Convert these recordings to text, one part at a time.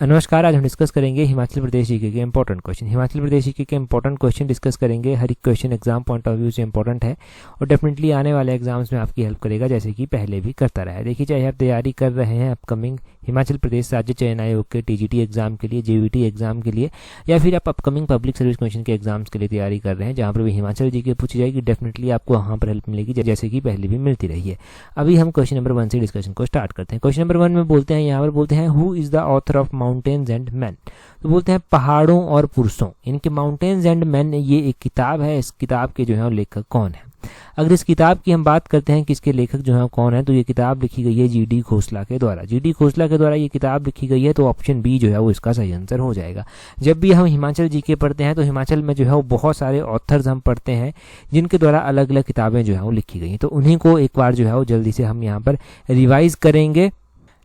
नमस्कार, आज हम डिस्कस करेंगे हिमाचल प्रदेश जीके के important question. Himachal Pradesh GK के इंपॉर्टेंट क्वेश्चन डिस्कस करेंगे। हर एक question exam point of view से इंपॉर्टेंट है और डेफिनेटली आने वाले एग्जाम्स में आपकी हेल्प करेगा, जैसे कि पहले भी करता रहा है। देखिए, चाहे आप तैयारी कर रहे हैं अपकमिंग हिमाचल प्रदेश राज्य चयन आयोग के टीजीटी एग्जाम के लिए, जेवीटी एग्जाम के लिए, या फिर आप अपकमिंग पब्लिक सर्विस कमीशन के एग्जाम्स के लिए तैयारी कर रहे हैं, जहाँ पर भी हिमाचल जीके पूछी जाएगी, डेफिनेटली आपको वहाँ पर हेल्प मिलेगी, जैसे कि पहले भी मिलती रही है। अभी हम क्वेश्चन नंबर 1 से डिस्कशन को स्टार्ट करते हैं। क्वेश्चन नंबर 1 में बोलते हैं, यहाँ पर बोलते हैं who is the author of mountains and man. तो बोलते हैं पहाड़ों और पुरुषों, इनके माउंटेन्स एंड मैन, ये एक किताब है। इस किताब के जो है लेखक कौन है? अगर इस किताब की हम बात करते हैं कि इसके लेखक जो है कौन है, तो ये किताब लिखी गई है जीडी खोसला के द्वारा। जीडी खोसला के द्वारा ये किताब लिखी गई है, तो ऑप्शन बी जो है वो इसका सही आंसर हो जाएगा। जब भी हम हिमाचल जीके पढ़ते हैं तो हिमाचल में जो है वो बहुत सारे ऑथर्स हम पढ़ते हैं जिनके द्वारा अलग अलग किताबें जो है वो लिखी गई हैं, तो उन्हीं को एक बार जो है वो जल्दी से हम यहाँ पर रिवाइज करेंगे।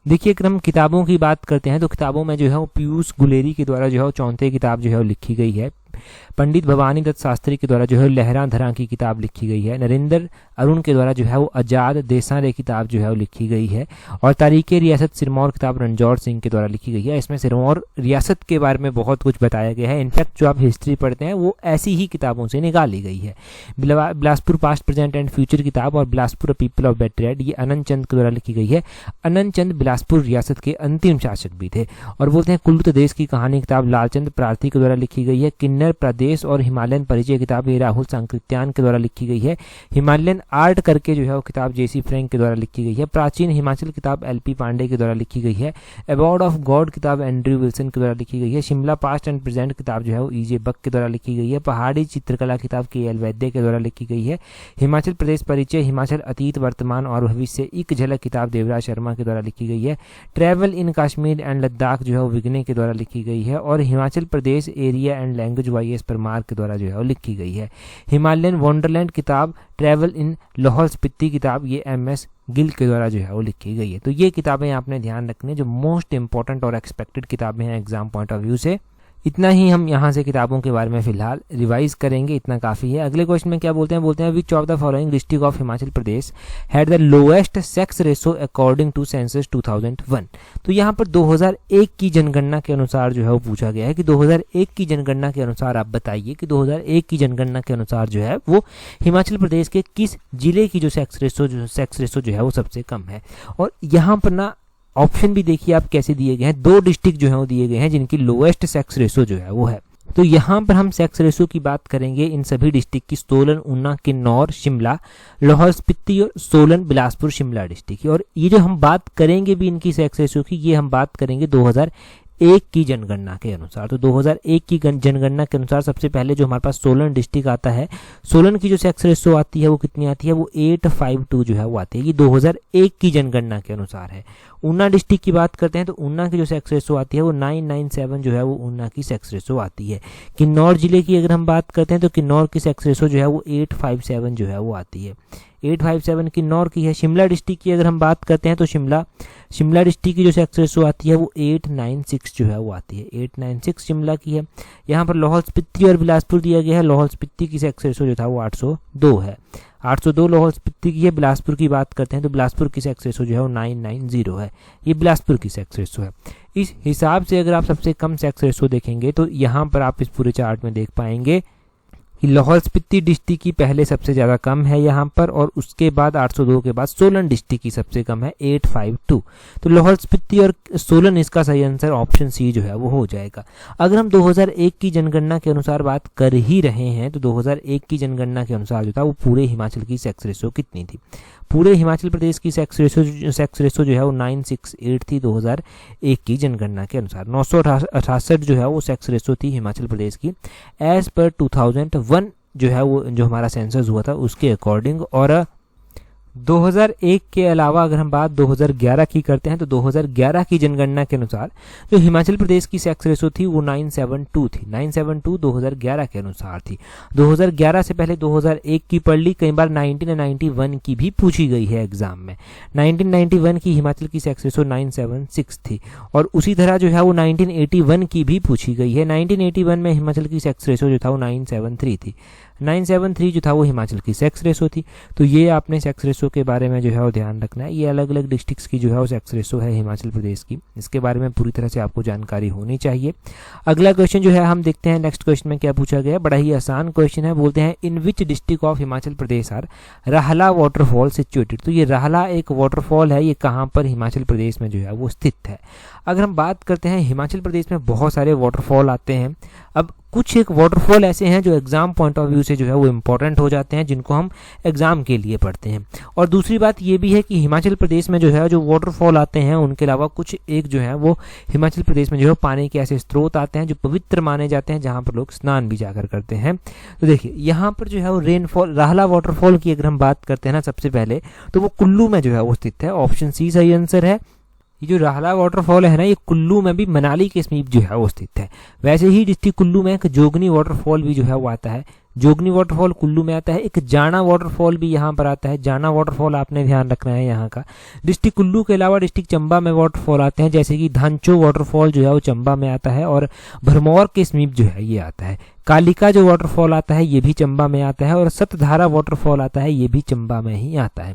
देखिए, अगर हम किताबों की बात करते हैं तो किताबों में जो है वो पीयूष गुलेरी के द्वारा जो है वो 4थी किताब जो है वो लिखी गई है। पंडित भवानी दत्त शास्त्री के द्वारा जो है लहरा धरा की किताब लिखी गई है। नरेंद्र अरुण के द्वारा जो है वो आजाद देसारे किताब जो है वो लिखी गई है। और तारीखे रियासत सिरमौर किताब रणजौर सिंह के द्वारा लिखी गई है। इसमें सिरमौर रियासत के बारे में बहुत कुछ बताया गया है। इनफैक्ट जो आप हिस्ट्री पढ़ते हैं वो ऐसी ही किताबों से निकाली गई है। Bilaspur past present and future किताब और बिलासपुर पीपल ऑफ बेटरेड, ये अनंत चंद के द्वारा लिखी गई है। अनंत चंद बिलासपुर रियासत के अंतिम शासक भी थे। और बोलते हैं कुल्लू देश की कहानी किताब लालचंद प्रार्थी के द्वारा लिखी गई है। किन्नर प्रदेश और हिमालयन परिचय किताब ये राहुल सांकृत्यान के द्वारा लिखी गई है। हिमालयन आर्ट करके जो है वो किताब जेसी फ्रैंक के द्वारा लिखी गई है। प्राचीन हिमाचल किताब एलपी पांडे के द्वारा लिखी गई है। अवार्ड ऑफ गॉड किताब एंड्रयू विल्सन के द्वारा लिखी गई है। शिमला पास्ट एंड प्रेजेंट किताब जो है वो ईजे बक के द्वारा लिखी गई है। पहाड़ी चित्रकला किताब केएल वैद्य के द्वारा लिखी गई है। हिमाचल प्रदेश परिचय हिमाचल अतीत वर्तमान और भविष्य एक झलक किताब देवराज शर्मा के द्वारा लिखी गई है। Travel in Kashmir and Ladakh जो है वो विग्ने के द्वारा लिखी गई है। और Himachal Pradesh area and language YS Parmar के द्वारा जो है वो लिखी गई है। हिमालयन वंडरलैंड किताब ट्रैवल इन लाहौल स्पीति किताब ये एमएस गिल के द्वारा जो है वो लिखी गई है। तो ये किताबें आपने ध्यान रखनी है, जो मोस्ट इंपॉर्टेंट और एक्सपेक्टेड किताबें हैं एग्जाम पॉइंट ऑफ व्यू से। इतना ही हम यहाँ से किताबों के बारे में फिलहाल रिवाइज करेंगे, इतना काफ़ी है। अगले क्वेश्चन में क्या बोलते हैं which of the following district of Himachal Pradesh had the lowest sex ratio according to census 2001। तो यहाँ पर 2001 की जनगणना के अनुसार जो है वो पूछा गया है कि 2001 की जनगणना के अनुसार आप बताइए कि 2001 की जनगणना के अनुसार जो है वो हिमाचल प्रदेश के किस जिले की जो सेक्स रेशो जो है वो सबसे कम है। और यहाँ पर ना ऑप्शन भी देखिए आप कैसे दिए गए हैं। 2 डिस्ट्रिक्ट जो है वो दिए गए हैं जिनकी लोएस्ट सेक्स रेशो जो है वो है। तो यहाँ पर हम सेक्स रेशो की बात करेंगे इन सभी डिस्ट्रिक्ट की, सोलन, ऊना, किन्नौर, शिमला, लाहौल स्पीति और सोलन, बिलासपुर, शिमला डिस्ट्रिक्ट की। और ये जो हम बात करेंगे भी इनकी सेक्स रेशो की, ये हम बात करेंगे 2001 की जनगणना के अनुसार। तो 2001 की जनगणना के अनुसार सबसे पहले जो हमारे पास सोलन डिस्ट्रिक्ट आता है, सोलन की जो सेक्स रेशो आती है वो कितनी आती है, वो 852 जो है वो आती है। ये 2001 की जनगणना के अनुसार है। ऊना डिस्ट्रिक्ट की बात करते हैं तो ऊना की जो सेक्स रेशो आती है वो 997 जो है वो ऊना की सेक्स रेशो आती है। किन्नौर जिले की अगर हम बात करते हैं तो किन्नौर की सेक्स रेशो जो है वो 857 जो है वो आती है। 857 किन्नौर की है। शिमला डिस्ट्रिक्ट की अगर हम बात करते हैं तो शिमला डिस्ट्रिक्ट की जो सेक्स रेशो आती है वो 896 जो है वो आती है। 896 शिमला की है। यहाँ पर लाहौल स्पीति और बिलासपुर दिया गया है। लाहौल स्पीति की सेक्स रेशो जो था वो 802 है। 802 लाहौल स्पीति की है। बिलासपुर की बात करते हैं तो बिलासपुर की सेक्स रेशो जो है वो 990 है। ये बिलासपुर की सेक्स रेशो है। इस हिसाब से अगर आप सबसे कम सेक्स रेशो देखेंगे तो यहाँ पर आप इस पूरे चार्ट में देख पाएंगे कि लाहौल स्पीति डिस्ट्रिक्ट की पहले सबसे ज़्यादा कम है यहाँ पर, और उसके बाद 802 के बाद सोलन डिस्ट्रिक्ट की सबसे कम है 852। तो लाहौल स्पीति और सोलन, इसका सही आंसर ऑप्शन सी जो है वो हो जाएगा। अगर हम 2001 की जनगणना के अनुसार बात कर ही रहे हैं तो 2001 की जनगणना के अनुसार जो था वो पूरे हिमाचल की सेक्स रेशो कितनी थी? पूरे हिमाचल प्रदेश की सेक्स रेशो जो है वो 968 थी 2001 की जनगणना के अनुसार। 968 जो है वो सेक्स रेशो थी हिमाचल प्रदेश की एज पर 2001 जो है वो जो हमारा सेंसस हुआ था उसके अकॉर्डिंग। और 2001 के अलावा अगर हम बात 2011 की करते हैं तो 2011 की जनगणना के अनुसार जो हिमाचल प्रदेश की सेक्स रेशो थी वो 972 थी। 972 2011 के अनुसार थी। 2011 से पहले 2001 की पढ़ ली, कई बार 1991 की भी पूछी गई है एग्जाम में। 1991 की हिमाचल की सेक्स रेशो 976 थी। और उसी तरह जो है वो 1981 की भी पूछी गई है। 1981 में हिमाचल की सेक्स रेशो जो था वो 973 थी। 973 जो था वो हिमाचल की सेक्स रेशो थी। तो ये आपने सेक्स रेशो के बारे में जो है वो ध्यान रखना है। ये अलग अलग डिस्ट्रिक्ट्स की जो है वो सेक्स रेशो है हिमाचल प्रदेश की, इसके बारे में पूरी तरह से आपको जानकारी होनी चाहिए। अगला क्वेश्चन जो है हम देखते हैं नेक्स्ट क्वेश्चन में क्या पूछा गया। बड़ा ही आसान क्वेश्चन है। बोलते हैं in which district of Himachal Pradesh are Rahla waterfall situated. तो ये राहला एक वाटरफॉल है, ये कहाँ पर हिमाचल प्रदेश में जो है वो स्थित है। अगर हम बात करते हैं हिमाचल प्रदेश में बहुत सारे वाटरफॉल आते हैं। अब कुछ एक वाटरफॉल ऐसे हैं जो एग्जाम पॉइंट ऑफ व्यू से जो है वो इंपॉर्टेंट हो जाते हैं, जिनको हम एग्जाम के लिए पढ़ते हैं। और दूसरी बात ये भी है कि हिमाचल प्रदेश में जो है जो वाटरफॉल आते हैं उनके अलावा कुछ एक जो है वो हिमाचल प्रदेश में जो है पानी के ऐसे स्रोत आते हैं जो पवित्र माने जाते हैं, जहाँ पर लोग स्नान भी जाकर करते हैं। तो देखिए यहाँ पर जो है वो रेनफॉल राहला वाटरफॉल की अगर हम बात करते हैं ना सबसे पहले, तो वो कुल्लू में जो है वो स्थित है। ऑप्शन सी सही आंसर है। ये जो राहला वाटरफॉल है ना, ये कुल्लू में भी मनाली के समीप जो है वो स्थित है। वैसे ही डिस्ट्रिक्ट कुल्लू में एक जोगनी वाटरफॉल भी जो है वो आता है। जोगनी वाटरफॉल कुल्लू में आता है। एक जाना वाटरफॉल भी यहाँ पर आता है। जाना वाटरफॉल आपने ध्यान रखना है यहाँ का। डिस्ट्रिक्ट कुल्लू के अलावा डिस्ट्रिक्ट चंबा में वाटरफॉल आते हैं, जैसे कि धांचो वाटरफॉल जो है वो चंबा में आता है और भरमौर के समीप जो है ये आता है। कालिका जो वाटरफॉल आता है ये भी चंबा में आता है और सतधारा वाटरफॉल आता है ये भी चंबा में ही आता है।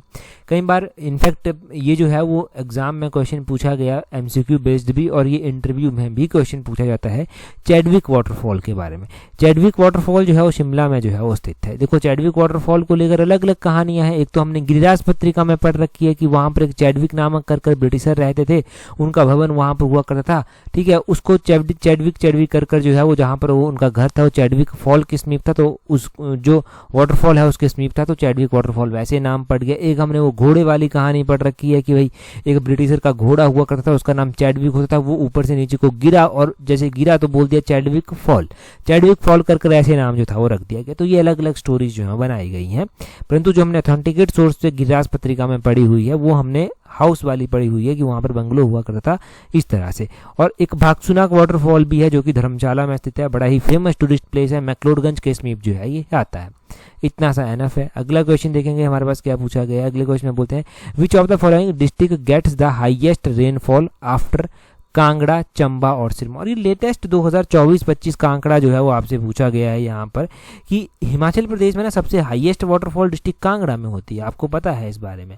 कई बार इनफैक्ट ये जो है वो एग्जाम में क्वेश्चन पूछा गया, एमसीक्यू बेस्ड भी, और ये इंटरव्यू में भी क्वेश्चन पूछा जाता है चैडविक वाटरफॉल के बारे में। चैडविक वाटरफॉल जो है वो शिमला में जो है वो स्थित है। देखो चैडविक वाटरफॉल को लेकर अलग अलग कहानियां हैं। एक तो हमने गिरिराज पत्रिका में पढ़ रखी है कि वहां पर एक चैडविक नामक कर ब्रिटिशर रहते थे, उनका भवन वहां पर हुआ करता था। ठीक है, उसको चैडविक कर जो है वो जहां पर वो उनका घर था वो चैडविक फॉल के समीप था, तो उस जो वाटरफॉल है उसके समीप था, तो चैडविक वाटरफॉल वैसे नाम पड़ गया। एक हमने वो घोड़े वाली कहानी पढ़ रखी है कि भाई एक ब्रिटिशर का घोड़ा हुआ करता था, उसका नाम चैडविक होता था, वो ऊपर से नीचे को गिरा और जैसे गिरा तो बोल दिया चैडविक फॉल। चैडविक फॉल कर ऐसे नाम जो था वो रख दिया गया। तो ये अलग अलग स्टोरीज जो है बनाई गई हैं, परंतु जो हमने ऑथेंटिकेट सोर्स से गिरिराज पत्रिका में पढ़ी हुई है वो हमने हाउस वाली पड़ी हुई है कि वहां पर बंगलो हुआ करता था इस तरह से। और एक भागसुनाक वाटरफॉल भी है जो कि धर्मशाला में स्थित है। बड़ा ही फेमस टूरिस्ट प्लेस है, मैक्लोडगंज के समीप जो है ये आता है। इतना सा एनफ है। अगला क्वेश्चन देखेंगे हमारे पास क्या पूछा गया है। अगले क्वेश्चन में बोलते हैं which of the following district gets the highest rainfall after Kangra, Chamba और सिरमौर। ये लेटेस्ट 2024-25 का आंकड़ा जो है वो आपसे पूछा गया है यहाँ पर कि हिमाचल प्रदेश में ना सबसे हाईएस्ट वाटरफॉल डिस्ट्रिक्ट कांगड़ा में होती है। आपको पता है इस बारे में,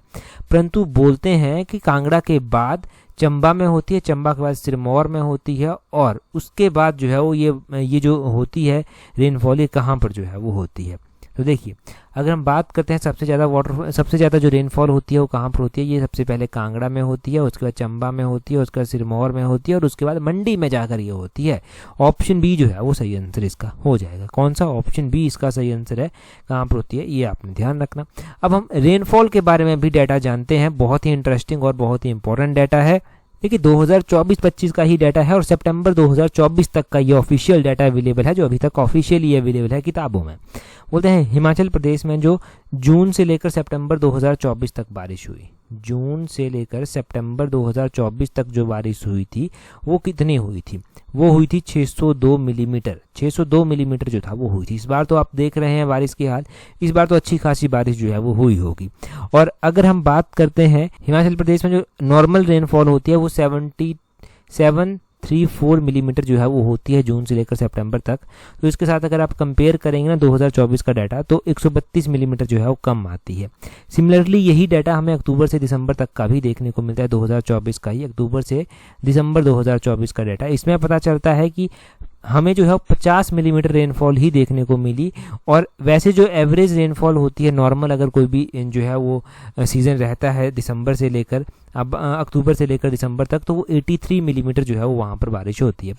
परंतु बोलते हैं कि कांगड़ा के बाद चंबा में होती है, चंबा के बाद सिरमौर में होती है, और उसके बाद जो है वो ये जो होती है रेनफॉल ये कहाँ पर जो है वो होती है। तो देखिए अगर हम बात करते हैं सबसे ज़्यादा जो रेनफॉल होती है वो कहाँ पर होती है, ये सबसे पहले कांगड़ा में होती है, उसके बाद चंबा में होती है, उसके बाद सिरमौर में होती है और उसके बाद मंडी में जाकर ये होती है। ऑप्शन बी जो है वो सही आंसर इसका हो जाएगा। कौन सा? ऑप्शन बी इसका सही आंसर है। कहाँ पर होती है ये आपने ध्यान रखना। अब हम रेनफॉल के बारे में भी डाटा जानते हैं, बहुत ही इंटरेस्टिंग और बहुत ही इंपॉर्टेंट डाटा है। देखिए 2024-25 का ही डाटा है और सितंबर 2024 तक का ये ऑफिशियल डाटा अवेलेबल है, जो अभी तक ऑफिशियली अवेलेबल है किताबों में। बोलते हैं हिमाचल प्रदेश में जो जून से लेकर सितंबर 2024 तक बारिश हुई, जून से लेकर सितंबर 2024 तक जो बारिश हुई थी वो कितनी हुई थी? वो हुई थी 602 मिलीमीटर। 602 मिलीमीटर जो था वो हुई थी। इस बार तो आप देख रहे हैं बारिश की हाल, इस बार तो अच्छी खासी बारिश जो है वो हुई होगी। और अगर हम बात करते हैं हिमाचल प्रदेश में जो नॉर्मल रेनफॉल होती है वो 7734 मिलीमीटर जो है वो होती है जून से लेकर सितंबर तक। तो इसके साथ अगर आप कंपेयर करेंगे ना 2024 का डाटा, तो 132 मिलीमीटर जो है वो कम आती है। सिमिलरली यही डाटा हमें अक्टूबर से दिसंबर तक का भी देखने को मिलता है, 2024 का ही अक्टूबर से दिसंबर 2024 का डाटा। इसमें पता चलता है कि हमें जो है 50 मिलीमीटर रेनफॉल ही देखने को मिली। और वैसे जो एवरेज रेनफॉल होती है नॉर्मल, अगर कोई भी जो है वो सीज़न रहता है दिसंबर से लेकर अक्टूबर से लेकर दिसंबर तक, तो वो 83 मिलीमीटर जो है वो वहाँ पर बारिश होती है।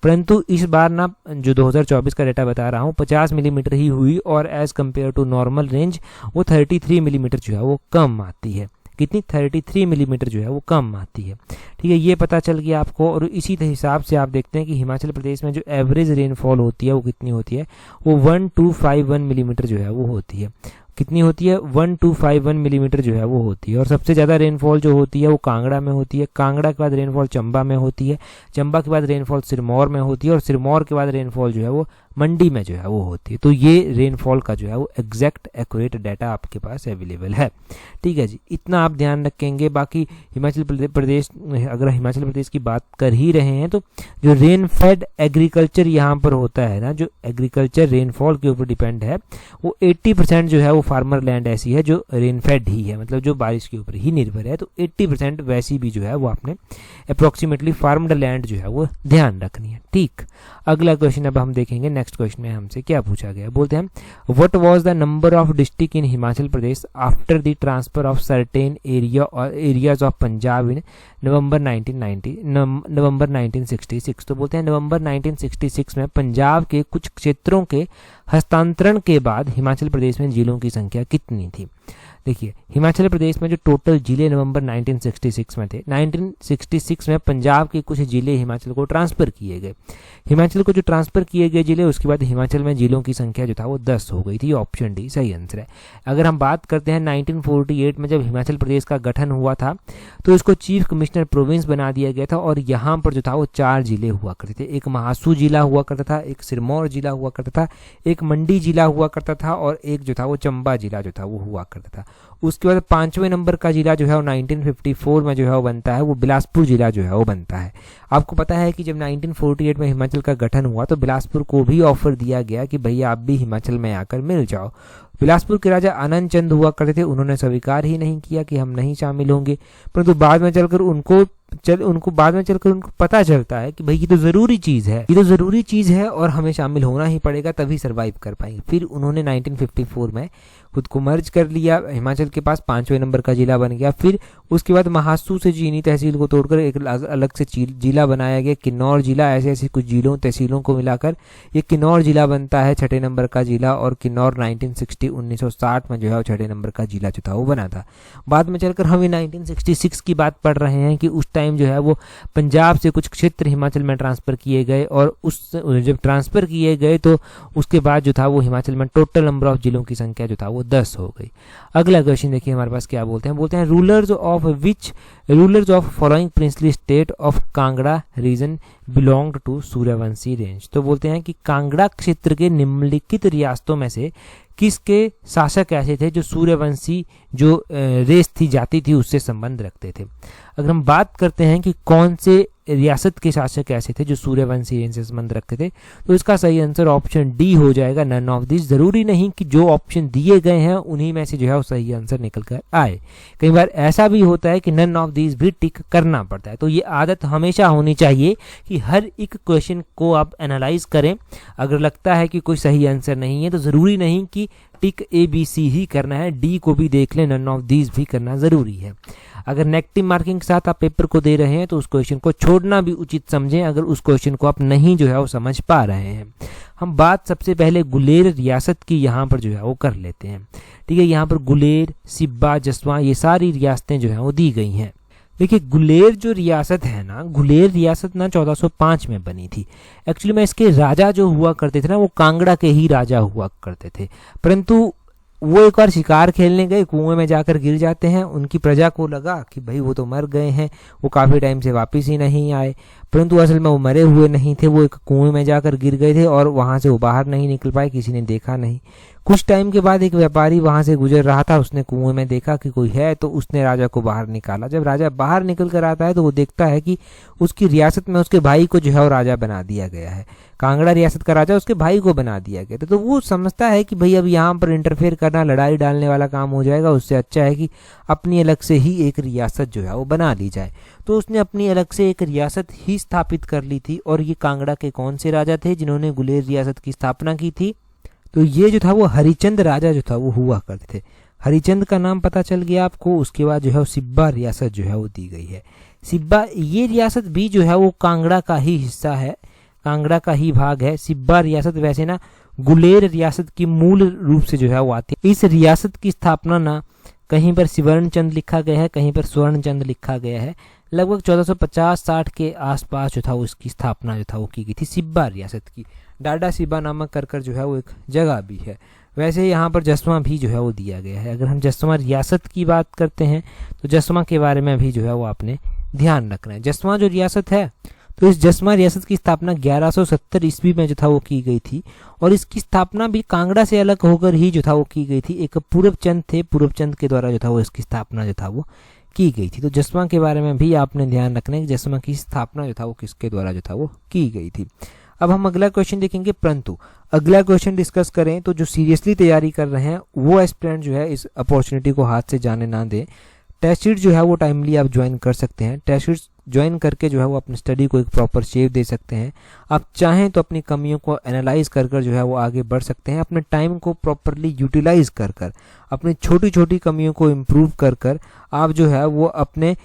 परंतु इस बार ना जो 2024 का डाटा बता रहा हूँ 50 मिलीमीटर ही हुई और as compared to normal range वो 33 मिलीमीटर जो है वो कम आती है। कितनी? 33 मिलीमीटर जो है वो कम आती है। ठीक है, ये पता चल गया आपको। और इसी हिसाब से आप देखते हैं कि हिमाचल प्रदेश में जो एवरेज रेनफॉल होती है वो कितनी होती है? वो 1251 मिलीमीटर जो है वो होती है। कितनी होती है? 1251 मिलीमीटर जो है वो होती है। और सबसे ज़्यादा रेनफॉल जो होती है वो कांगड़ा में होती है, कांगड़ा के बाद रेनफॉल चंबा में होती है, चंबा के बाद रेनफॉल सिरमौर में होती है और सिरमौर के बाद रेनफॉल जो है वो मंडी में जो है वो होती है। तो ये रेनफॉल का जो है वो एग्जैक्ट एक्यूरेट डाटा आपके पास अवेलेबल है। ठीक है जी, इतना आप ध्यान रखेंगे। बाकी हिमाचल प्रदेश, अगर हिमाचल प्रदेश की बात कर ही रहे हैं तो जो रेन फेड एग्रीकल्चर यहाँ पर होता है ना, जो एग्रीकल्चर रेनफॉल के ऊपर डिपेंड है, वो 80% जो है वो फार्मर लैंड ऐसी है जो रेन फेड ही है, मतलब जो बारिश के ऊपर ही निर्भर है। तो 80% वैसी भी जो है वो आपने अप्रोक्सीमेटली फार्म्ड लैंड जो है वो ध्यान रखनी है। ठीक, अगला क्वेश्चन अब हम देखेंगे। नेक्स्ट क्वेश्चन में हमसे क्या पूछा गया, बोलते हैं what was the number of district in Himachal Pradesh after the transfer of certain areas of Punjab in November 1966। तो बोलते हैं नवंबर 1966 में पंजाब के कुछ क्षेत्रों के हस्तांतरण के बाद हिमाचल प्रदेश में जिलों की संख्या कितनी थी। देखिए, हिमाचल प्रदेश में जो टोटल जिले नवंबर 1966 में थे, 1966 में पंजाब के कुछ जिले हिमाचल को ट्रांसफर किए गए। हिमाचल को जो ट्रांसफर किए गए जिले, उसके बाद हिमाचल में जिलों की संख्या जो था वो 10 हो गई थी। ऑप्शन डी सही आंसर है। अगर हम बात करते हैं 1948 में जब हिमाचल प्रदेश का गठन हुआ था तो इसको चीफ कमिश्नर प्रोविंस बना दिया गया था और यहाँ पर जो था वो 4 जिले हुआ करते थे। एक महासू जिला हुआ करता था, एक सिरमौर जिला हुआ करता था, एक मंडी जिला हुआ करता था और एक जो था वो चंबा जिला जो था वो हुआ करता था। उसके बाद 5वें नंबर का जिला जो है वो 1954 में जो है वो बनता है, वो बिलासपुर जिला जो है वो बनता है। आपको पता है कि जब 1948 में हिमाचल का गठन हुआ तो बिलासपुर को भी ऑफर दिया गया कि भैया आप भी हिमाचल में आकर मिल जाओ। बिलासपुर के राजा आनंद चंद हुआ करते थे, उन्होंने स्वीकार ही नहीं किया कि हम नहीं शामिल होंगे, परंतु बाद में चलकर उनको पता चलता है कि भाई ये तो ज़रूरी चीज़ है और हमें शामिल होना ही पड़ेगा, तभी सर्वाइव कर पाएंगे। फिर उन्होंने 1954 में खुद को मर्ज कर लिया, हिमाचल के पास 5वें नंबर का जिला बन गया। फिर उसके बाद महासू से चीनी तहसील को तोड़कर एक अलग से जिला बनाया गया, किन्नौर जिला। ऐसे कुछ तहसीलों को मिलाकर ये किन्नौर जिला बनता है, 6ठे नंबर का जिला। और किन्नौर 1960 में जो है 6ठे नंबर का जिला जो था वो बना था। बाद में चलकर हम 1966 की बात पढ़ रहे हैं कि उस टाइम जो है वो पंजाब से कुछ क्षेत्र हिमाचल में ट्रांसफर किए गए और जब ट्रांसफर किए गए तो उसके बाद जो था वो हिमाचल में टोटल नंबर ऑफ जिलों की संख्या जो था वो 10 हो गई। अगला क्वेश्चन देखिए हमारे पास क्या बोलते हैं rulers of following princely state of Kangra region belonged to Suryavanshi range. तो बोलते हैं कि कांगड़ा क्षेत्र के निम्नलिखित रियासतों में से किसके शासक ऐसे थे जो सूर्यवंशी जो रेस थी, जाति थी, उससे संबंध रखते थे। अगर हम बात करते हैं कि कौन से रियासत के शासक ऐसे थे जो सूर्यवंशी रेंज से संबंध रखते थे, तो इसका सही आंसर ऑप्शन डी हो जाएगा, नन ऑफ दिस। जरूरी नहीं कि जो ऑप्शन दिए गए हैं उन्हीं में से जो है वो सही आंसर निकल कर आए। कई बार ऐसा भी होता है कि नन ऑफ दिस भी टिक करना पड़ता है। तो ये आदत हमेशा होनी चाहिए कि हर एक क्वेश्चन को आप एनालाइज करें। अगर लगता है कि कोई सही आंसर नहीं है तो जरूरी नहीं कि टिक ABC ही करना है, डी को भी देख लें, नन ऑफ दिस भी करना जरूरी है। अगर नेगेटिव मार्किंग के साथ आप पेपर को दे रहे हैं तो उस क्वेश्चन को छोड़ना भी उचित समझें, अगर उस क्वेश्चन को आप नहीं जो है वो समझ पा रहे हैं। हम बात सबसे पहले गुलेर रियासत की यहाँ पर जो है वो कर लेते हैं। ठीक है, यहाँ पर गुलेर, सिब्बा, जसवां, ये सारी रियासतें जो है वो दी गई हैं। देखिए, गुलेर जो रियासत है ना, गुलेर रियासत ना 1405 में बनी थी। एक्चुअली में इसके राजा जो हुआ करते थे ना, वो कांगड़ा के ही राजा हुआ करते थे, परंतु वो एक बार शिकार खेलने गए, कुएं में जाकर गिर जाते हैं। उनकी प्रजा को लगा कि भाई वो तो मर गए हैं, वो काफ़ी टाइम से वापस ही नहीं आए, परंतु असल में वो मरे हुए नहीं थे, वो एक कुएं में जाकर गिर गए थे और वहां से वो बाहर नहीं निकल पाए, किसी ने देखा नहीं। कुछ टाइम के बाद एक व्यापारी वहां से गुजर रहा था, उसने कुएं में देखा कि कोई है, तो उसने राजा को बाहर निकाला। जब राजा बाहर निकल कर आता है तो वो देखता है कि उसकी रियासत में उसके भाई को जो है वो राजा बना दिया गया है। कांगड़ा रियासत का राजा उसके भाई को बना दिया गया था। तो वो समझता है कि भाई अब यहाँ पर इंटरफेयर करना लड़ाई डालने वाला काम हो जाएगा, उससे अच्छा है कि अपनी अलग से ही एक रियासत जो है वो बना ली जाए। तो उसने अपनी अलग से एक रियासत ही स्थापित कर ली थी। और ये कांगड़ा के कौन से राजा थे जिन्होंने गुलेर रियासत की स्थापना की थी? तो ये जो था वो हरिचंद राजा जो था वो हुआ करते थे। हरिचंद का नाम पता चल गया आपको। उसके बाद जो है सिब्बा रियासत जो है वो दी गई है। सिब्बा ये रियासत भी जो है वो कांगड़ा का ही हिस्सा है, कांगड़ा का ही भाग है। सिब्बा रियासत वैसे ना गुलेर रियासत की मूल रूप से जो है वो आती है। इस रियासत की स्थापना ना कहीं पर सिवर्ण चंद लिखा गया है, कहीं पर स्वर्ण चंद लिखा गया है। लगभग 1450-60 के आसपास जो था वो इसकी स्थापना जो था वो की गई थी सिब्बा रियासत की। डाडा सिब्बा नामक कर जो है वो एक जगह भी है। वैसे यहाँ पर जसवां भी जो है वो दिया गया है। अगर हम जसवां रियासत की बात करते हैं तो जसवां के बारे में भी जो है वो आपने ध्यान रखना है। जसवां जो रियासत है तो इस जसमा रियासत की स्थापना 1170 ईस्वी में जो था वो की गई थी, और इसकी स्थापना भी कांगड़ा से अलग होकर ही जो था वो की गई थी। एक पूरब चंद थे, पूरब चंद के द्वारा जो था वो इसकी स्थापना जो था वो की गई थी। तो जसमा के बारे में भी आपने ध्यान रखना है कि जसमा की स्थापना जो था वो किसके द्वारा जो था वो की गई थी। अब हम अगला क्वेश्चन देखेंगे, परंतु अगला क्वेश्चन डिस्कस करें तो जो सीरियसली तैयारी कर रहे हैं वो एस्पिरेंट जो है इस अपॉर्चुनिटी को हाथ से जाने ना दें। टेस्ट सीट जो है वो टाइमली आप ज्वाइन कर सकते हैं। टेस्ट सीट ज्वाइन करके जो है वो अपनी स्टडी को एक प्रॉपर शेप दे सकते हैं। आप चाहें तो अपनी कमियों को एनालाइज कर जो है वो आगे बढ़ सकते हैं। अपने टाइम को प्रॉपरली यूटिलाइज कर अपनी छोटी छोटी कमियों को इम्प्रूव कर आप जो है वो अपने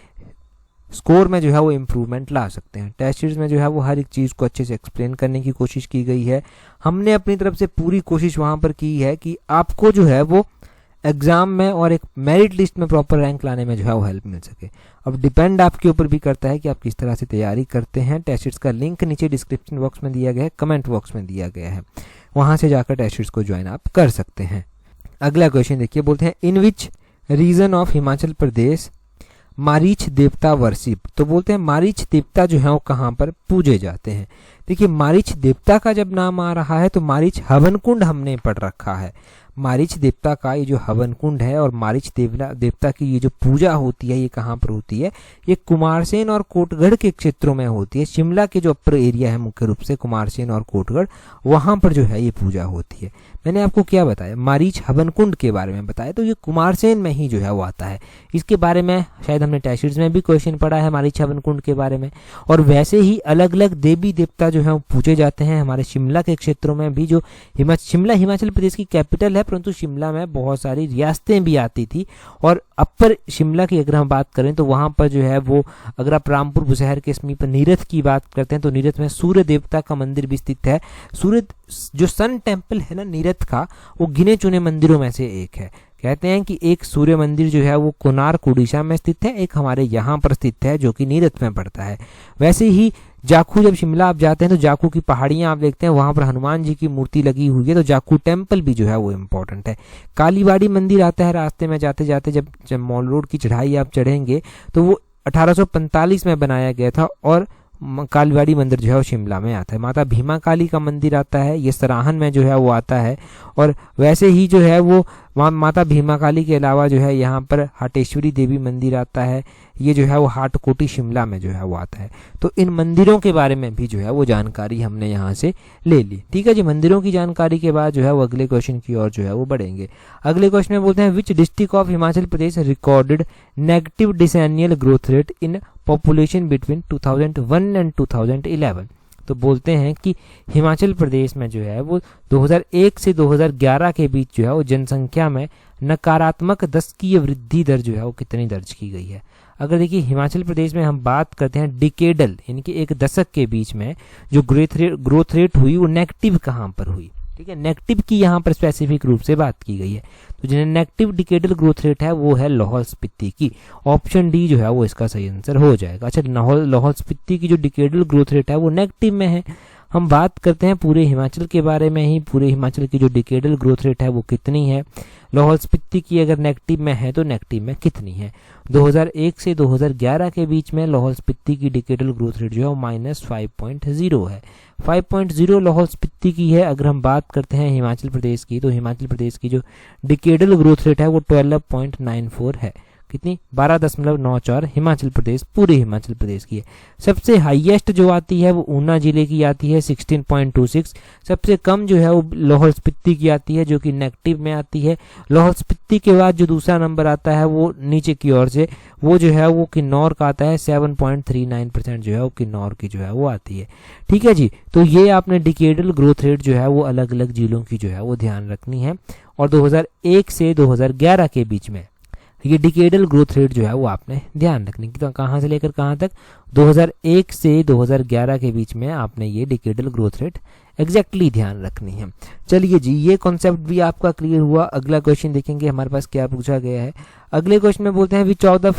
स्कोर में जो है वो इम्प्रूवमेंट ला सकते हैं। टेस्ट सीरीज में जो है वो हर एक चीज़ को अच्छे से एक्सप्लेन करने की कोशिश की गई है। हमने अपनी तरफ से पूरी कोशिश वहाँ पर की है कि आपको जो है वो एग्जाम में और एक मेरिट लिस्ट में प्रॉपर रैंक लाने में जो है वो हेल्प मिल सके। अब डिपेंड आपके ऊपर भी करता है कि आप किस तरह से तैयारी करते हैं। टेस्ट सीरीज का लिंक नीचे डिस्क्रिप्शन बॉक्स में दिया गया है, कमेंट बॉक्स में दिया गया है, वहाँ से जाकर टेस्ट सीरीज को ज्वाइन आप कर सकते हैं। अगला क्वेश्चन देखिए, बोलते हैं in which region of Himachal प्रदेश मारीच देवता वर्शिप। तो बोलते हैं मारीच देवता जो है वो कहाँ पर पूजे जाते हैं। देखिए मारीच देवता का जब नाम आ रहा है तो मारीच हवन कुंड हमने पढ़ रखा है। मारीच देवता का ये जो हवन कुंड है और मारीच देवता की ये जो पूजा होती है ये कहाँ पर होती है, ये कुमारसेन और कोटगढ़ के क्षेत्रों में होती है। शिमला के जो अपर एरिया है मुख्य रूप से कुमारसेन और कोटगढ़, वहां पर जो है ये पूजा होती है। मैंने आपको क्या बताया, मारीच हवन कुंड के बारे में बताया, तो ये कुमारसेन में ही जो है वो आता है। इसके बारे में शायद हमने टेस्ट सीरीज में भी क्वेश्चन पढ़ा है मारीच हवन कुंड के बारे में। और वैसे ही अलग अलग देवी देवता जो है वो पूजे जाते हैं हमारे शिमला के क्षेत्रों में भी। जो शिमला हिमाचल प्रदेश की कैपिटल है, परंतु शिमला में बहुत सारी रियासतें भी आती थी। और अपर शिमला की अगर हम बात करें तो वहां पर जो है वो, अगर आप रामपुर बुशहर के समीप नीरथ की बात करते हैं तो नीरथ में सूर्य देवता का मंदिर भी स्थित है। सूर्य जो सन टेम्पल है ना नीरथ का, वो गिने चुने मंदिरों में से एक है। कहते हैं कि एक सूर्य मंदिर जो है वो कोणार्क उड़ीसा में स्थित है, एक हमारे यहाँ पर स्थित है जो कि नीरथ में पड़ता है। वैसे ही जाखू, जब शिमला आप जाते हैं तो जाखू की पहाड़ियां आप देखते हैं, वहां पर हनुमान जी की मूर्ति लगी हुई है, तो जाखू टेम्पल भी जो है वो इम्पोर्टेंट है। कालीबाड़ी मंदिर आता है रास्ते में जाते जाते, जब मॉल रोड की चढ़ाई आप चढ़ेंगे तो वो 1845 में बनाया गया था, और कालीबाड़ी मंदिर जो है वो शिमला में आता है। माता भीमा काली का मंदिर आता है, ये सराहन में जो है वो आता है। और वैसे ही जो है वो माता भीमा काली के अलावा जो है यहाँ पर हाटेश्वरी देवी मंदिर आता है, ये जो है वो हाटकोटी शिमला में जो है वो आता है। तो इन मंदिरों के बारे में भी जो है वो जानकारी हमने यहाँ से ले ली। ठीक है जी, मंदिरों की जानकारी के बाद जो है वो अगले क्वेश्चन की ओर जो है वो बढ़ेंगे। अगले क्वेश्चन में बोलते हैं which district of Himachal Pradesh recorded negative decennial growth rate in population between 2001 and 2011। तो बोलते हैं कि हिमाचल प्रदेश में जो है वो 2001 से 2011 के बीच जो है वो जनसंख्या में नकारात्मक दशकीय वृद्धि दर जो है वो कितनी दर्ज की गई है। अगर देखिए हिमाचल प्रदेश में हम बात करते हैं डिकेडल, यानी कि एक दशक के बीच में जो ग्रोथ रेट हुई वो नेगेटिव कहाँ पर हुई। ठीक है, नेगेटिव की यहाँ पर स्पेसिफिक रूप से बात की गई है। तो जो नेगेटिव डिकेडल ग्रोथ रेट है वो है लाहौल स्पीति की। ऑप्शन डी जो है वो इसका सही आंसर हो जाएगा। अच्छा, लाहौल स्पीति की जो डिकेडल ग्रोथ रेट है वो नेगेटिव में है। हम बात करते हैं पूरे हिमाचल के बारे में ही, पूरे हिमाचल की जो डिकेडल ग्रोथ रेट है वो कितनी है। लाहौल स्पीति की अगर नेगेटिव में है तो नेगेटिव में कितनी है। 2001 से 2011 के बीच में लाहौल स्पीति की डिकेडल ग्रोथ रेट जो है -5.0 है। 5.0 लाहौल स्पीति की है। अगर हम बात करते हैं हिमाचल प्रदेश की, तो हिमाचल प्रदेश की जो डिकेडल ग्रोथ रेट है वो 12.94 है। कितनी, 12.94 हिमाचल प्रदेश, पूरे हिमाचल प्रदेश की है। सबसे हाईएस्ट जो आती है वो ऊना जिले की आती है 16.26। सबसे कम जो है वो लाहौल स्पीति की आती है जो कि नेगेटिव में आती है। लाहौल स्पीति के बाद जो दूसरा नंबर आता है वो नीचे की ओर से, वो जो है वो किन्नौर का आता है। 7.39% जो है वो किन्नौर की जो है वो आती है। ठीक है जी, तो ये आपने डिकेडल ग्रोथ रेट जो है वो अलग अलग जिलों की जो है वो ध्यान रखनी है। और 2001 से 2011 के बीच में ये डिकेडल ग्रोथ रेट जो है वो आपने ध्यान रखनी है। तो कहाँ से लेकर कहाँ तक, 2001 से 2011 के बीच में आपने ये डिकेडल ग्रोथ रेट एग्जैक्टली ध्यान रखनी है। चलिए जी, ये कॉन्सेप्ट भी आपका क्लियर हुआ। अगला क्वेश्चन देखेंगे हमारे पास क्या पूछा गया है। अगले क्वेश्चन में बोलते हैं which of the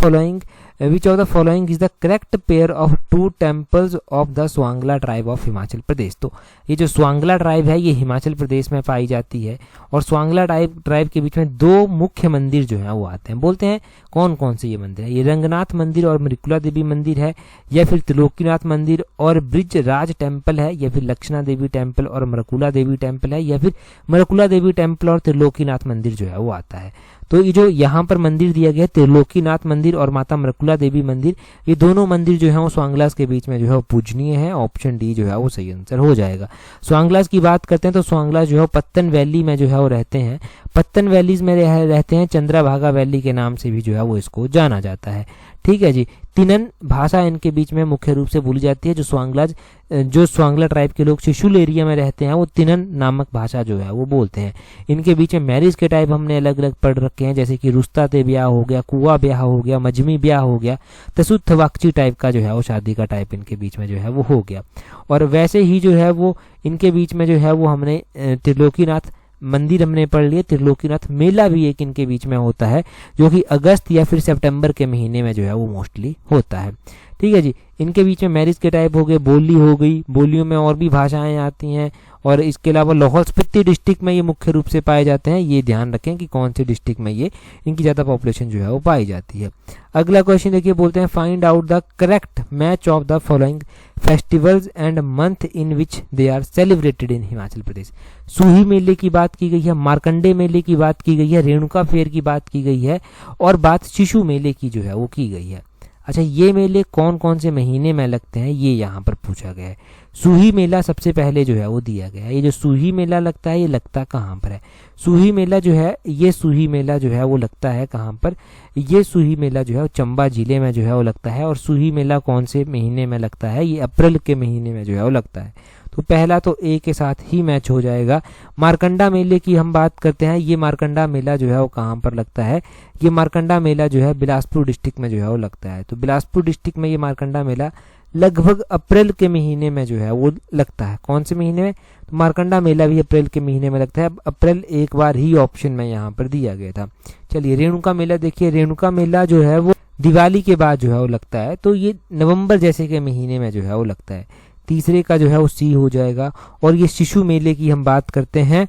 following is the correct pair of two temples of the Swangla tribe of Himachal Pradesh. तो ये जो स्वांगला ट्राइब है ये हिमाचल प्रदेश में पाई जाती है और स्वांगला ट्राइब के बीच में दो मुख्य मंदिर जो है वो आते हैं। बोलते हैं कौन कौन से ये मंदिर है, ये रंगनाथ मंदिर और मृकुला देवी मंदिर है, या फिर त्रिलोकीनाथ मंदिर और ब्रिज राज टेम्पल है, या फिर लक्षणा देवी टेम्पल और मरकुला देवी टेम्पल है, या फिर मरकुला देवी टेम्पल और त्रिलोकीनाथ मंदिर जो है वो आता है। तो ये जो यहाँ पर मंदिर दिया गया है त्रिलोकीनाथ मंदिर और माता मरकुला देवी मंदिर, ये दोनों मंदिर जो है वो स्वांगलास के बीच में जो है वो पूजनीय है। ऑप्शन डी जो है वो सही आंसर हो जाएगा। स्वांगलास की बात करते हैं तो स्वांगलास जो है पत्तन वैली में जो है वो रहते हैं। पत्तन वैलीज में रहते हैं, चंद्रभागा वैली के नाम से भी जो है वो इसको जाना जाता है। ठीक है जी। तिनन भाषा इनके बीच में मुख्य रूप से बोली जाती है। जो स्वांगला ट्राइब के लोग शिशुल एरिया में रहते हैं वो तिनन नामक भाषा जो है वो बोलते हैं। इनके बीच में मैरिज के टाइप हमने अलग अलग पढ़ रखे हैं, जैसे कि रुस्ताते ब्याह हो गया, कुआ ब्याह हो गया, मजमी ब्याह हो गया, तसुत वाक्ची टाइप का जो है वो शादी का टाइप इनके बीच में जो है वो हो गया। और वैसे ही जो है वो इनके बीच में जो है वो हमने त्रिलोकीनाथ मंदिर हमने पढ़ लिए। त्रिलोकीनाथ मेला भी एक इनके बीच में होता है जो कि अगस्त या फिर सितंबर के महीने में जो है वो मोस्टली होता है। ठीक है जी। इनके बीच में मैरिज के टाइप हो गए, बोली हो गई, बोलियों में और भी भाषाएं आती हैं। और इसके अलावा लाहौल स्पीति डिस्ट्रिक्ट में ये मुख्य रूप से पाए जाते हैं। ये ध्यान रखें कि कौन से डिस्ट्रिक्ट में ये इनकी ज़्यादा पॉपुलेशन जो है वो पाई जाती है। अगला क्वेश्चन देखिए, बोलते हैं find out the correct match of the following festivals and month in which they are celebrated in Himachal Pradesh. Suhi मेले की बात की गई है, मार्कंडे मेले की बात की गई है, रेणुका फेयर की बात की गई है और बात शिशु मेले की जो है वो की गई है। अच्छा, ये मेले कौन कौन से महीने में लगते हैं ये यहाँ पर पूछा गया है। सूही मेला सबसे पहले जो है वो दिया गया है। ये जो सूही मेला लगता है ये लगता कहाँ पर है? सूही मेला जो है वो लगता है कहाँ पर? ये सूही मेला जो है वो चंबा जिले में जो है वो लगता है। और सूही मेला कौन से महीने में लगता है? ये अप्रैल के महीने में जो है वो लगता है। तो पहला तो ए के साथ ही मैच हो जाएगा। मारकंडा मेले की हम बात करते हैं, ये मारकंडा मेला जो है वो कहाँ पर लगता है? ये मारकंडा मेला जो है बिलासपुर डिस्ट्रिक्ट में जो है वो लगता है। तो बिलासपुर डिस्ट्रिक्ट में ये मारकंडा मेला लगभग अप्रैल के महीने में जो है वो लगता है। कौन से महीने में? तो मारकंडा मेला भी अप्रैल के महीने में लगता है। अब अप्रैल एक बार ही ऑप्शन में यहाँ पर दिया गया था। चलिए, रेणुका मेला देखिए। रेणुका मेला जो है वो दिवाली के बाद जो है वो लगता है। तो ये नवंबर जैसे के महीने में जो है वो लगता है। तीसरे का जो है वो सी हो जाएगा। और ये शिशु मेले की हम बात करते हैं।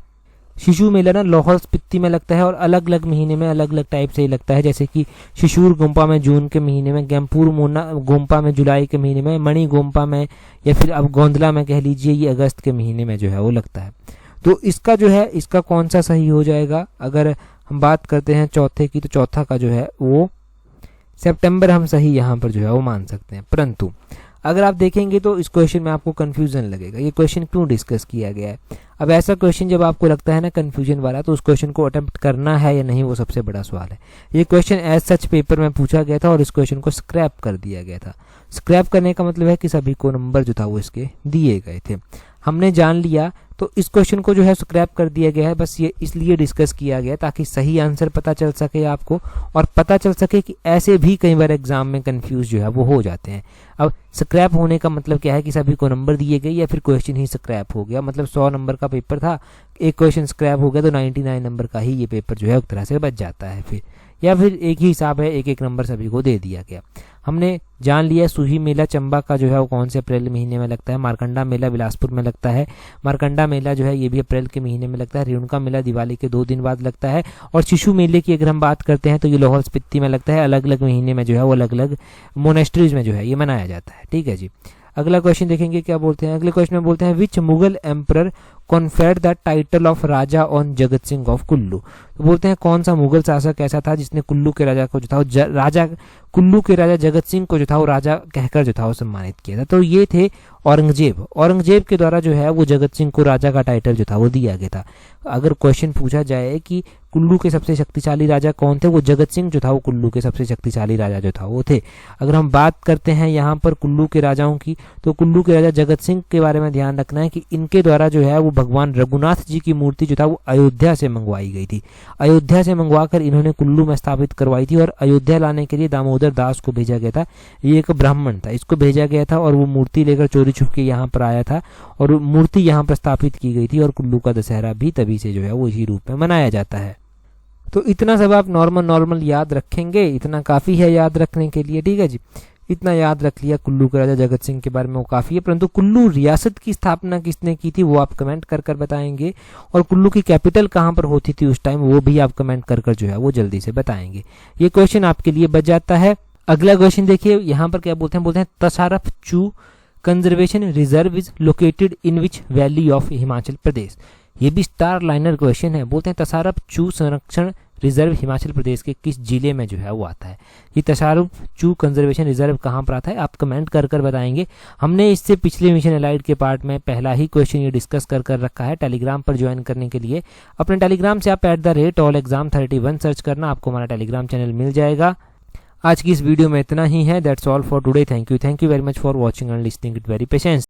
शिशु मेला ना लाहौल स्पीति में लगता है और अलग अलग महीने में अलग अलग टाइप से ही लगता है, जैसे कि शिशुर गोम्पा में जून के महीने में, गैमपुर मोना गोम्पा में जुलाई के महीने में, मणि गोम्पा में या फिर अब गोंदला में कह लीजिए ये अगस्त के महीने में जो है वो लगता है। तो इसका जो है इसका कौन सा सही हो जाएगा? अगर हम बात करते हैं चौथे की, तो चौथा का जो है वो सितंबर हम सही यहाँ पर जो है वो मान सकते हैं। परंतु अगर आप देखेंगे तो इस क्वेश्चन में आपको कंफ्यूजन लगेगा, ये क्वेश्चन क्यों डिस्कस किया गया है। अब ऐसा क्वेश्चन जब आपको लगता है ना कंफ्यूजन वाला, तो उस क्वेश्चन को अटेम्प्ट करना है या नहीं वो सबसे बड़ा सवाल है। ये क्वेश्चन एज सच पेपर में पूछा गया था और इस क्वेश्चन को स्क्रैप कर दिया गया था। स्क्रैप करने का मतलब है कि सभी को नंबर जो था वो इसके दिए गए थे। हमने जान लिया तो इस क्वेश्चन को जो है स्क्रैप कर दिया गया है। बस ये इसलिए डिस्कस किया गया ताकि सही आंसर पता चल सके आपको, और पता चल सके कि ऐसे भी कई बार एग्जाम में कंफ्यूज जो है वो हो जाते हैं। अब स्क्रैप होने का मतलब क्या है कि सभी को नंबर दिए गए या फिर क्वेश्चन ही स्क्रैप हो गया। मतलब 100 नंबर का पेपर था, एक क्वेश्चन स्क्रैप हो गया तो 99 नंबर का ही ये पेपर जो है एक तरह से बच जाता है फिर, या फिर एक ही हिसाब है, एक एक नंबर सभी को दे दिया गया। हमने जान लिया सूही मेला चंबा का जो है वो कौन से अप्रैल महीने में लगता है। मारकंडा मेला बिलासपुर में लगता है। मारकंडा मेला जो है ये भी अप्रैल के महीने में लगता है। रेणुका मेला दिवाली के 2 दिन बाद लगता है। और शिशु मेले की अगर हम बात करते हैं तो ये लाहौल स्पीति में लगता है। अलग अलग महीने में जो है वो अलग अलग मोनेस्ट्रीज में जो है ये मनाया जाता है। ठीक है जी। अगला क्वेश्चन देखेंगे क्या बोलते हैं। अगले क्वेश्चन में बोलते हैं which Mughal emperor conferred the title of Raja on Jagat Singh of Kullu. तो बोलते हैं कौन सा मुगल शासक ऐसा था जिसने कुल्लू के राजा को जो था राजा कुल्लू के राजा जगत सिंह को जो था वो राजा कहकर जो था वो सम्मानित किया था। तो ये थे औरंगजेब। औरंगजेब के द्वारा जो है वो जगत सिंह को राजा का टाइटल जो था वो दिया गया था। अगर क्वेश्चन पूछा जाए कि कुल्लू के सबसे शक्तिशाली राजा कौन थे, वो जगत सिंह जो था वो कुल्लू के सबसे शक्तिशाली राजा जो था वो थे। अगर हम बात करते हैं यहाँ पर कुल्लू के राजाओं की, तो कुल्लू के राजा जगत सिंह के बारे में ध्यान रखना है कि इनके द्वारा जो है वो भगवान रघुनाथ जी की मूर्ति जो था वो अयोध्या से मंगवाई गई थी। अयोध्या से मंगवाकर इन्होंने कुल्लू में स्थापित करवाई थी और अयोध्या लाने के लिए दामोदर दास को भेजा गया था। ये एक ब्राह्मण था, इसको भेजा गया था और वो मूर्ति लेकर चोरी छुप के यहाँ पर आया था और मूर्ति यहाँ पर स्थापित की गई थी और कुल्लू का दशहरा भी तभी से जो है वो इसी रूप में मनाया जाता है। तो इतना सब आप नॉर्मल याद रखेंगे, इतना काफ़ी है याद रखने के लिए, ठीक है जी। इतना याद रख लिया कुल्लू के राजा जगत सिंह के बारे में, वो काफ़ी है। परंतु कुल्लू रियासत की स्थापना किसने की थी वो आप कमेंट कर बताएंगे, और कुल्लू की कैपिटल कहाँ पर होती थी उस टाइम वो भी आप कमेंट कर जो है वो जल्दी से बताएंगे। ये क्वेश्चन आपके लिए बच जाता है। अगला क्वेश्चन देखिए, यहाँ पर क्या बोलते हैं Tsarap Chu conservation reserve is located in which valley of Himachal Pradesh. ये भी स्टार लाइनर क्वेश्चन है। बोलते हैं तसारफ चू संरक्षण रिजर्व हिमाचल प्रदेश के किस जिले में जो है वो आता है। ये तसारफ चू कंजर्वेशन रिजर्व कहाँ पर आता है आप कमेंट कर बताएंगे। हमने इससे पिछले मिशन एलाइड के पार्ट में पहला ही क्वेश्चन ये डिस्कस कर रखा है। टेलीग्राम पर ज्वाइन करने के लिए अपने टेलीग्राम से आप @allexam31 सर्च करना, आपको हमारा टेलीग्राम चैनल मिल जाएगा। आज की इस वीडियो में इतना ही है। That's all for today. Thank you very much for watching and listening it very patience.